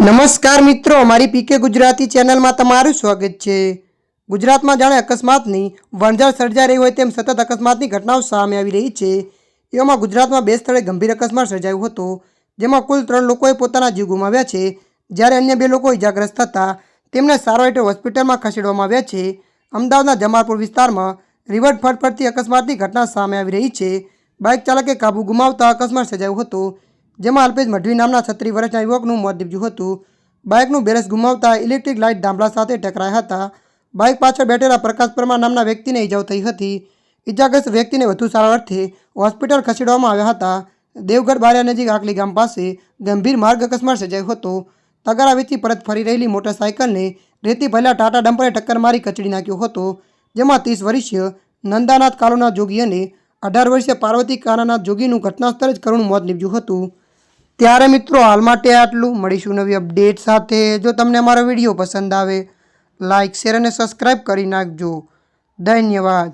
નમસ્કાર મિત્રો, મારી પીકે ગુજરાતી ચેનલમાં તમારું સ્વાગત છે। ગુજરાતમાં જાણે અકસ્માતની વણઝાર સર્જાઈ રહી હોય તેમ સતત અકસ્માતની ઘટનાઓ સામે આવી રહી છે। એવામાં ગુજરાતમાં 2 સ્થળે ગંભીર અકસ્માત સર્જાયો હતો, જેમાં કુલ 3 લોકોએ પોતાના જીવ ગુમાવ્યા છે, જ્યારે અન્ય 2 લોકો ઇજાગ્રસ્ત થતા તેમને સારવાર હેઠળ હોસ્પિટલમાં ખસેડવામાં આવ્યા છે। અમદાવાદના જમાલપુર વિસ્તારમાં રિવરફ્રન્ટ પરથી અકસ્માતની ઘટના સામે આવી રહી છે। બાઇક ચાલકે કાબુ ગુમાવતા અકસ્માત સર્જાયો હતો, જેમાં અલ્પેશ મઢવી નામના 36 વર્ષના યુવકનું મોત નીપજ્યું હતું। બાઇકનું બેલેન્સ ગુમાવતા ઇલેક્ટ્રિક લાઇટ થાંભલા સાથે ટકરાયા હતા। બાઇક પાછળ બેઠેલા પ્રકાશ પરમાર નામના વ્યક્તિને ઇજાઓ થઈ હતી। ઇજાગ્રસ્ત વ્યક્તિને વધુ સારવાર અર્થે હોસ્પિટલ ખસેડવામાં આવ્યા હતા। દેવગઢ બારિયા નજીક આકલી ગામ પાસે ગંભીર માર્ગ અકસ્માત સર્જાયો હતો। તગારા વેચી પરત ફરી રહેલી મોટરસાઇકલને રેતી ભરેલા ટાટા ડમ્પરે ટક્કર મારી કચડી નાખ્યો હતો, જેમાં 30 વર્ષીય નંદાનાથ કાલુનાથ જોગી અને 18 વર્ષીય પાર્વતી કાનાનાથ જોગીનું ઘટના સ્થળે જ કરુણ મોત નીપજ્યું હતું। ત્યારે મિત્રો, હાલ માટે આટલું। મળીશું નવી અપડેટ સાથે। જો તમને અમારો વિડીયો પસંદ આવે, લાઇક, શેર અને સબસ્ક્રાઈબ કરી નાખજો। ધન્યવાદ।